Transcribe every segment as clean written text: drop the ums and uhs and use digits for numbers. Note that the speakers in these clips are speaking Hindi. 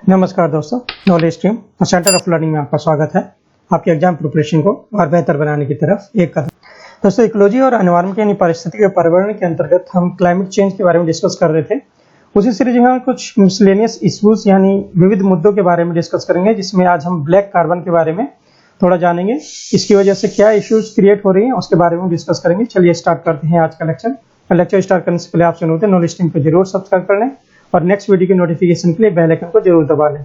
नमस्कार दोस्तों, नॉलेज स्ट्रीम और सेंटर ऑफ लर्निंग में आपका स्वागत है। आपके एग्जाम प्रिपरेशन को और बेहतर बनाने की तरफ एक कदम। दोस्तों, इकोलॉजी और एनवायरनमेंट यानी पारिस्थितिकी और पर्यावरण के अंतर्गत हम क्लाइमेट चेंज के बारे में डिस्कस कर रहे थे। उसी सीरीज में हम कुछ मिसलेनियस इश्यूज यानी विविध मुद्दों के बारे में डिस्कस करेंगे, जिसमें आज हम ब्लैक कार्बन के बारे में थोड़ा जानेंगे। इसकी वजह से क्या इश्यूज क्रिएट हो रही हैं उसके बारे में डिस्कस करेंगे। चलिए स्टार्ट करते हैं आज का लेक्चर स्टार्ट करने से पहले आपसे अनुरोध है, नॉलेज स्ट्रीम को जरूर सब्सक्राइब कर लें और नेक्स्ट वीडियो की नोटिफिकेशन के लिए बेल आइकन को जरूर दबा लें।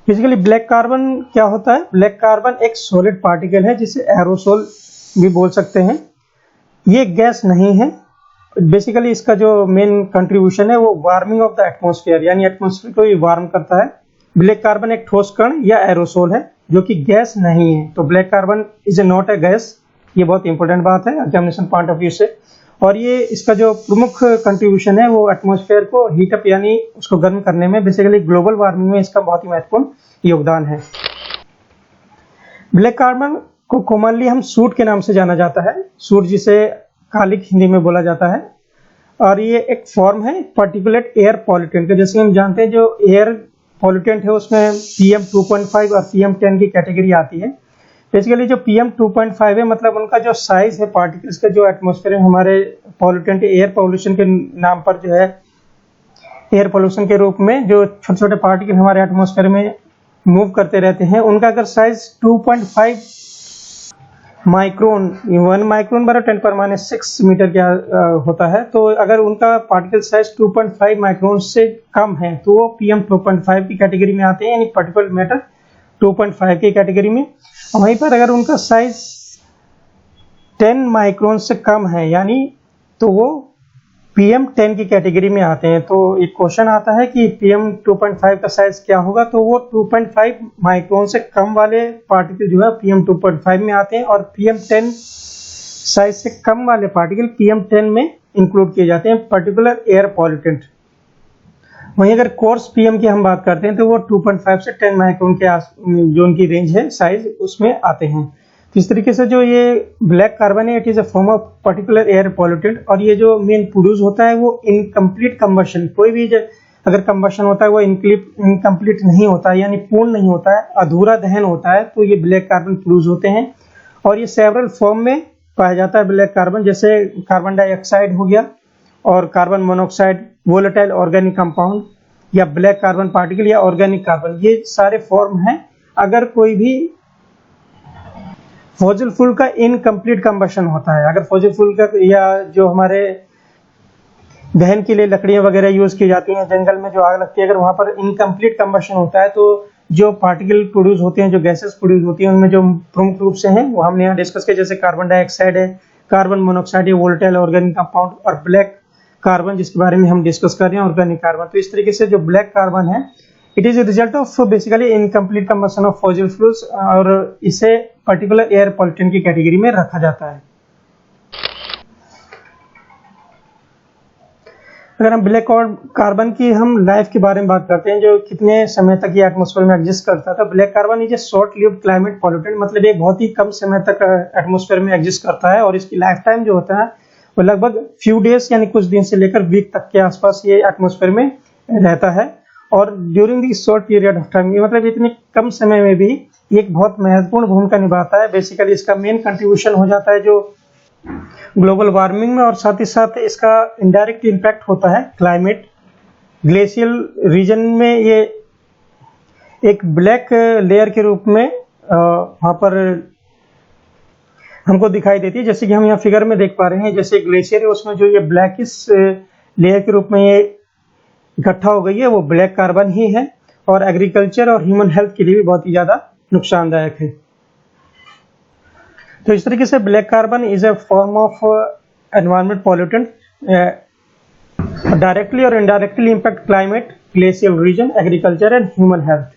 बेसिकली ब्लैक कार्बन क्या होता है? ब्लैक कार्बन एक सॉलिड पार्टिकल है जिसे एरोसोल भी बोल सकते हैं। ये गैस नहीं है। बेसिकली इसका जो मेन कंट्रीब्यूशन है वो वार्मिंग ऑफ द एटमॉस्फेयर यानी एटमॉस्फेयर को ये वार्म करता है। ब्लैक कार्बन एक ठोस कण या एरोसोल है जो कि गैस नहीं है। तो black carbon is not a gas. ये बहुत इंपॉर्टेंट बात है एग्जामिनेशन पॉइंट ऑफ व्यू से। और ये इसका जो प्रमुख कंट्रीब्यूशन है वो एटमॉस्फेयर को हीटअप यानी उसको गर्म करने में, बेसिकली ग्लोबल वार्मिंग में इसका बहुत ही महत्वपूर्ण योगदान है। ब्लैक कार्बन को कॉमनली हम सूट के नाम से जाना जाता है। सूट जिसे कालिक हिंदी में बोला जाता है। और ये एक फॉर्म है पार्टिकुलेट एयर पॉल्यूटेंट का। जैसे हम जानते हैं जो एयर पॉल्यूटेंट है उसमें PM2.5 और PM10 की कैटेगरी आती है। बेसिकली जो PM2.5 है मतलब उनका जो साइज है पार्टिकल्स का, जो एटमॉस्फेयर में हमारे पॉल्यूटेंट एयर पॉल्यूशन के नाम पर जो है एयर पॉल्यूशन के रूप में जो छोटे छोटे पार्टिकल हमारे एटमॉस्फेयर में मूव करते रहते हैं, उनका अगर साइज 2.5 माइक्रोन 1 माइक्रोन बराबर 10⁻⁶ मीटर क्या होता है। तो अगर उनका पार्टिकल साइज 2.5 माइक्रोन से कम है तो वो PM2.5 की कैटेगरी में आते हैं, यानी पार्टिकुलर मैटर 2.5 की कैटेगरी में। वहीं पर अगर उनका साइज 10 माइक्रोन से कम है यानी तो वो PM10 की कैटेगरी में आते हैं। तो एक क्वेश्चन आता है कि PM2.5 का साइज क्या होगा, तो वो 2.5 माइक्रोन से कम वाले पार्टिकल जो है PM2.5 में आते हैं और PM10 साइज से कम वाले पार्टिकल PM10 में इंक्लूड किए जाते हैं, पर्टिकुलर एयर पॉल्यूटेंट। वहीं अगर कोर्स PM की हम बात करते हैं तो वो 2.5 से 10 माइक्रोन के जो उनकी रेंज है साइज उसमें आते हैं। तो इस तरीके से जो ये ब्लैक कार्बन है it is a form of particular air pollutant. और ये जो मेन प्रोड्यूस होता है वो इनकम्प्लीट कंबशन, कोई भी अगर कंबशन होता है वो इनकम्प्लीट नहीं होता है यानी पूर्ण नहीं होता है, अधूरा दहन होता है, तो ये ब्लैक कार्बन प्रोड्यूस होते हैं। और ये सेवरल फॉर्म में पाया जाता है ब्लैक कार्बन, जैसे कार्बन डाइऑक्साइड हो गया और carbon monoxide, volatile organic compound या ब्लैक कार्बन पार्टिकल या ऑर्गेनिक कार्बन, ये सारे फॉर्म हैं अगर कोई भी फॉसिल फ्यूल का इनकम्प्लीट कंबशन होता है। अगर फॉसिल फ्यूल का या जो हमारे दहन के लिए लकड़ियां वगैरह यूज की जाती हैं, जंगल में जो आग लगती है, अगर वहां पर इनकम्प्लीट कंबशन होता है तो जो पार्टिकल प्रोड्यूस होते हैं, जो गैसेस प्रोड्यूस होती हैं, उनमें जो प्रमुख रूप से हैं वो हमने यहाँ डिस्कस किया, जैसे कार्बन डाइऑक्साइड है, कार्बन मोनोऑक्साइड है, वोलेटाइल ऑर्गेनिक कंपाउंड और ब्लैक कार्बन जिसके बारे में हम डिस्कस कर रहे हैं ऑर्गेनिक कार्बन। तो इस तरीके से जो ब्लैक कार्बन है it is result of basically incomplete combustion of fossil fuels और इसे पर्टिकुलर एयर पॉल्यूटेंट की कैटेगरी में रखा जाता है। अगर हम ब्लैक कार्बन की हम लाइफ के बारे में बात करते हैं, जो कितने समय तक ये एटमॉस्फेयर में एग्जिस्ट करता था। Black carbon is A short lived climate pollutant, मतलब एक बहुत ही कम समय तक एटमॉस्फेयर में एग्जिस्ट करता है और इसकी लाइफ टाइम जो होता है वो लगभग फ्यू डेज यानी कुछ दिन से लेकर वीक तक के आसपास ये एटमॉस्फेयर में रहता है। और during the short period of time, मतलब इतने कम समय में भी एक बहुत महत्वपूर्ण भूमिका निभाता है। बेसिकली इसका मेन कंट्रीब्यूशन हो जाता है जो ग्लोबल वार्मिंग में, और साथ ही साथ इसका इनडायरेक्ट इम्पैक्ट होता है क्लाइमेट। ग्लेशियल रीजन में ये एक ब्लैक लेयर के रूप में वहां पर हमको दिखाई देती है, जैसे कि हम यहाँ फिगर में देख पा रहे हैं। जैसे ग्लेशियर है उसमें जो ये ब्लैकिश लेयर के रूप में ये इकट्ठा हो गई है वो ब्लैक कार्बन ही है और एग्रीकल्चर और ह्यूमन हेल्थ के लिए भी बहुत ही ज्यादा नुकसानदायक है। तो इस तरीके से black carbon is a form of environment pollutant, directly और indirectly impact climate, glacial region, agriculture and human health.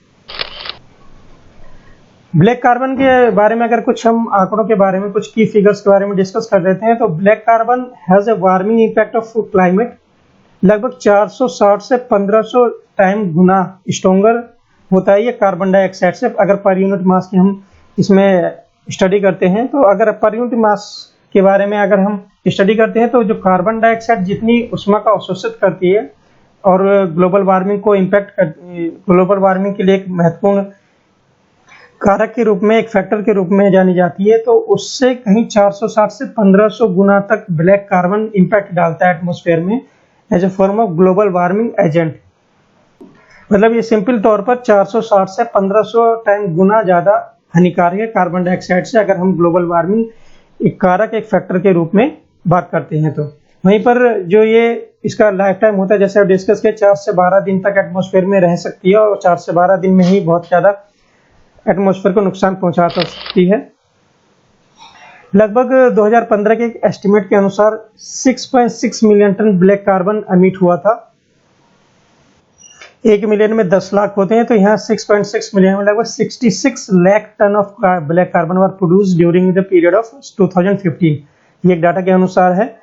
Black carbon के बारे में अगर कुछ हम आंकड़ों के बारे में, कुछ की फिगर्स के बारे में डिस्कस कर लेते हैं, तो black carbon has a warming impact of climate. लगभग 460 से 1500 टाइम गुना स्ट्रॉन्गर होता है ये कार्बन डाइऑक्साइड से। अगर पर यूनिट मास की हम इसमें स्टडी करते हैं तो अगर पर यूनिट मास के बारे में अगर हम स्टडी करते हैं तो जो कार्बन डाइऑक्साइड जितनी उष्मा का अवशोषित करती है और ग्लोबल वार्मिंग को ग्लोबल वार्मिंग के लिए एक महत्वपूर्ण कारक के रूप में, एक फैक्टर के रूप में जानी जाती है, तो उससे कहीं 460 से 1500 गुना तक ब्लैक कार्बन इम्पैक्ट डालता है एटमॉस्फेयर में as a form of global warming agent. मतलब ये सिंपल तौर पर 460 से 1500 टाइम गुना ज्यादा हानिकारक है कार्बन डाइऑक्साइड से, अगर हम ग्लोबल वार्मिंग एक कारक, एक फैक्टर के रूप में बात करते हैं। तो वहीं पर जो ये इसका लाइफ टाइम होता है, जैसे आप डिस्कस किया, 4 से 12 दिन तक एटमॉस्फेयर में रह सकती है और 4 से 12 दिन में ही बहुत ज्यादा एटमॉस्फेयर को नुकसान पहुंचा सकती है। लगभग 2015 के एस्टिमेट के अनुसार 6.6 million tonne black carbon emit हुआ था। 1 मिलियन में 10 लाख होते हैं, तो यहाँ 6.6 मिलियन में लगभग 66 lakh tonne of black carbon were produce during the period of 2015। ये एक डाटा के अनुसार है।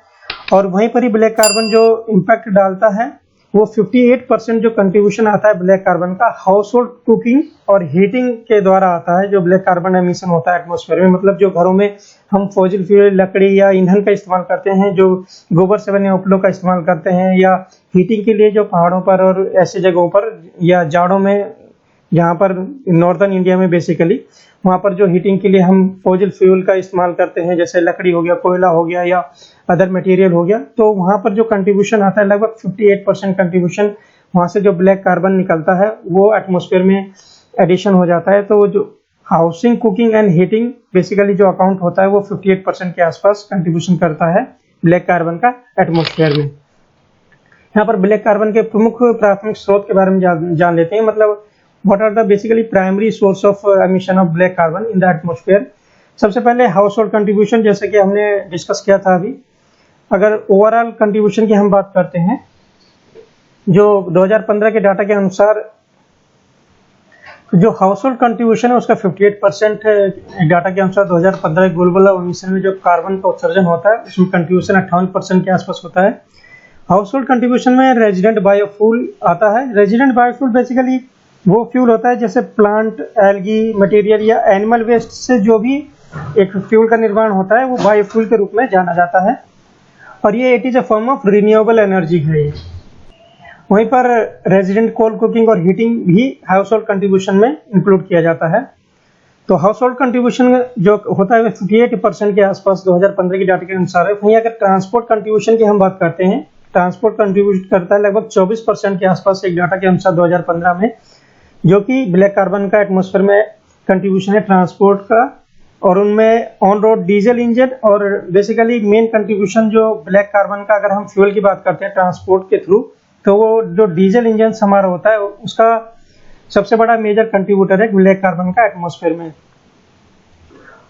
और वहीं पर ही ब्लैक कार्बन जो इम्पैक्ट डालता है वो 58% जो कंट्रीब्यूशन आता है ब्लैक कार्बन का हाउस होल्ड कुकिंग और हीटिंग के द्वारा आता है। जो ब्लैक कार्बन एमिशन होता है एटमॉस्फेयर में, मतलब जो घरों में हम फॉसिल फ्यूल, लकड़ी या ईंधन का इस्तेमाल करते हैं, जो गोबर से बने उपलों का इस्तेमाल करते हैं, या हीटिंग के लिए जो पहाड़ों पर और ऐसी जगहों पर या जाड़ों में, जहाँ पर नॉर्दर्न इंडिया में बेसिकली, वहाँ पर जो हीटिंग के लिए हम फॉसिल फ्यूल का इस्तेमाल करते हैं, जैसे लकड़ी हो गया, कोयला हो गया या अदर मटेरियल हो गया, तो वहाँ पर जो कंट्रीब्यूशन आता है लगभग 58% कंट्रीब्यूशन वहाँ से जो ब्लैक कार्बन निकलता है वो एटमॉस्फेयर में एडिशन हो जाता है। तो जो housing, cooking and heating basically जो अकाउंट होता है वो 58% के आसपास कंट्रीब्यूशन करता है ब्लैक कार्बन का एटमॉस्फेयर में। यहाँ पर ब्लैक कार्बन के प्रमुख प्राथमिक स्रोत के बारे में जान लेते हैं। मतलब what are the basically primary source of emission of black carbon in the atmosphere. सबसे पहले हाउस होल्ड कंट्रीब्यूशन, जैसे कि हमने डिस्कस किया था अभी। अगर ओवरऑल कंट्रीब्यूशन की हम बात करते हैं, जो 2015 के डाटा के अनुसार जो हाउस होल्ड कंट्रीब्यूशन है उसका 58% डाटा के अनुसार 2015 ग्लोबल एमिशन में जो कार्बन का उत्सर्जन होता है उसमें कंट्रीब्यूशन 58% के आसपास होता है। हाउस होल्ड कंट्रीब्यूशन में रेजिडेंट बायोफ्यूल आता है। रेजिडेंट बायोफ्यूल बेसिकली वो फ्यूल होता है जैसे प्लांट, एल्गी मटेरियल या एनिमल वेस्ट से जो भी एक फ्यूल का निर्माण होता है वो बायोफ्यूल के रूप में जाना जाता है, और ये it is a form of renewable energy है। वहीं पर रेजिडेंट कोल कुकिंग और हीटिंग भी हाउस होल्ड कंट्रीब्यूशन में इंक्लूड किया जाता है। तो हाउस होल्ड कंट्रीब्यूशन जो होता है 58% के आसपास 2015 की डाटा के अनुसार है। वहीं अगर ट्रांसपोर्ट कंट्रीब्यूशन की हम बात करते हैं, ट्रांसपोर्ट कंट्रीब्यूट करता है लगभग 24% के आसपास एक डाटा के अनुसार 2015 में, जो कि ब्लैक कार्बन का एटमॉस्फेयर में कंट्रीब्यूशन है ट्रांसपोर्ट का। और उनमें ऑन रोड डीजल इंजन और बेसिकली मेन कंट्रीब्यूशन जो ब्लैक कार्बन का, अगर हम फ्यूल की बात करते हैं ट्रांसपोर्ट के थ्रू, तो वो जो डीजल इंजन हमारा होता है उसका सबसे बड़ा मेजर कंट्रीब्यूटर है ब्लैक कार्बन का एटमॉस्फेयर में।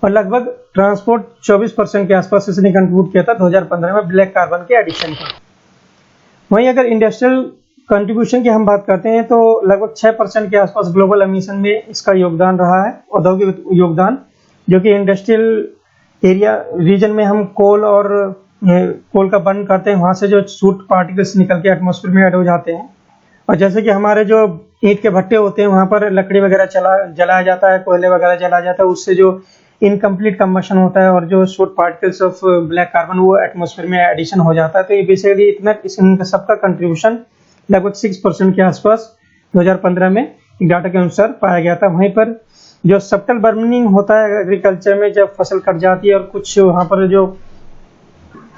और लगभग ट्रांसपोर्ट 24% के आसपास इसने कंट्रीब्यूट किया था 2015 में ब्लैक कार्बन के एडिशन का। वहीं अगर इंडस्ट्रियल कंट्रीब्यूशन की हम बात करते हैं तो लगभग 6% के आसपास ग्लोबल एमिशन में इसका योगदान रहा है, औद्योगिक योगदान, जो कि इंडस्ट्रियल एरिया रीजन में हम कोल का बर्न करते हैं, वहां से जो सूट पार्टिकल्स निकल के एटमॉस्फेयर में ऐड हो जाते हैं। और जैसे कि हमारे जो ईंट के भट्टे होते हैं वहां पर लकड़ी वगैरह जलाया जाता है, कोयले वगैरह जलाया जाता है, उससे जो इनकम्प्लीट कंबशन होता है और जो suit particles of black carbon वो एटमॉस्फेयर में एडिशन हो जाता है। तो ये बेसिकली इतना इन सबका कंट्रीब्यूशन लगभग 6% के आसपास 2015 में डाटा के अनुसार पाया गया था। वहीं पर जो सब्टल बर्निंग होता है एग्रीकल्चर में, जब फसल कट जाती है और कुछ वहां पर जो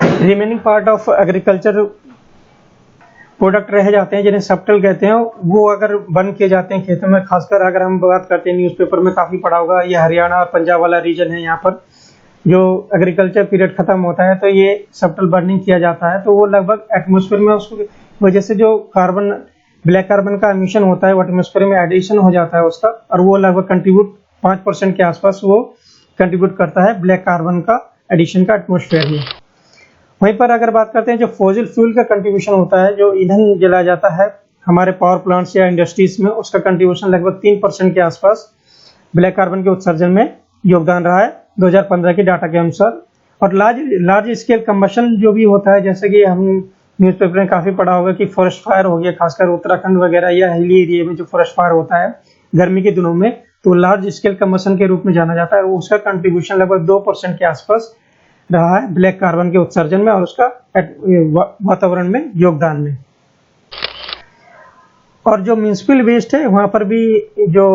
remaining part of agriculture product रह जाते हैं जिन्हें सब्टल कहते हैं, वो अगर बर्न किए जाते हैं खेतों में, खासकर अगर हम बात करते हैं न्यूज़पेपर में काफी पढ़ा होगा, ये हरियाणा और पंजाब वाला रीजन है, यहाँ पर जो एग्रीकल्चर पीरियड खत्म होता है तो ये सब्टल बर्निंग किया जाता है। तो वो लगभग एटमॉस्फेयर में उसकी वजह से जो कार्बन, ब्लैक कार्बन का एमिशन होता है वो एटमॉस्फेयर में एडिशन हो जाता है उसका, और वो लगभग कंट्रीब्यूट 5% के आसपास वो कंट्रीब्यूट करता है ब्लैक कार्बन का एडिशन का एटमॉस्फेयर में। वहीं पर अगर बात करते हैं जो फॉसिल फ्यूल का कंट्रीब्यूशन होता है, जो ईंधन जलाया जाता है हमारे पावर प्लांट्स या इंडस्ट्रीज में, उसका कंट्रीब्यूशन लगभग 3% के आसपास ब्लैक कार्बन के उत्सर्जन में योगदान रहा है 2015 के डाटा के अनुसार। और लार्ज स्केल कंबशन जो भी होता है, जैसे कि हम न्यूज़पेपर में काफी पढ़ा होगा कि फॉरेस्ट फायर हो गया, खासकर उत्तराखंड वगैरह या हिली एरिया में जो फॉरेस्ट फायर होता है गर्मी के दिनों में, तो लार्ज स्केल कंबशन के रूप में जाना जाता है। उसका कंट्रीब्यूशन लगभग 2% के आसपास रहा है ब्लैक कार्बन के उत्सर्जन में और उसका वातावरण में योगदान में। और जो म्यूनिसिपल वेस्ट है वहाँ पर भी जो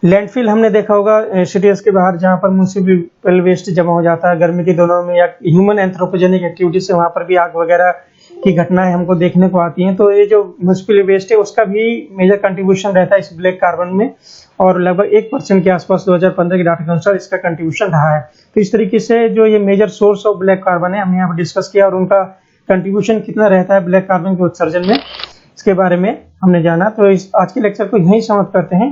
लैंडफिल हमने देखा होगा सिटीज के बाहर, जहाँ पर म्यूनिसिपल वेस्ट जमा हो जाता है गर्मी के दिनों में, या ह्यूमन एंथ्रोपोजेनिक एक्टिविटी से वहाँ पर भी आग वगैरह की घटनाएं हमको देखने को आती हैं। तो ये जो म्यूनिसिपल वेस्ट है उसका भी मेजर कंट्रीब्यूशन रहता है इस ब्लैक कार्बन में, और लगभग 1% के आसपास 2015 के डाटा के अनुसार इसका कंट्रीब्यूशन रहा है। तो इस तरीके से जो ये major source of black carbon है हमने यहाँ पर डिस्कस किया, और उनका कंट्रीब्यूशन कितना रहता है ब्लैक कार्बन के उत्सर्जन में, इसके बारे में हमने जाना। तो इस आज के लेक्चर को यहीं समाप्त करते हैं।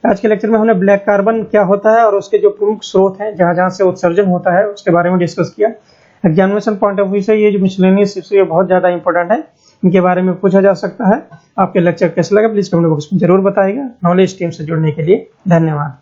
आज के लेक्चर में हमने ब्लैक कार्बन क्या होता है और उसके जो प्रमुख स्रोत हैं जहाँ जहाँ से उत्सर्जन होता है उसके बारे में डिस्कस किया। एग्जामिनेशन पॉइंट ऑफ व्यू से ये जो मिसलेनियस इशू है बहुत ज़्यादा इंपॉर्टेंट है, इनके बारे में पूछा जा सकता है। आपके लेक्चर कैसा लगा प्लीज़ कमेंट बॉक्स में जरूर बताइएगा। नॉलेज टीम से जुड़ने के लिए धन्यवाद।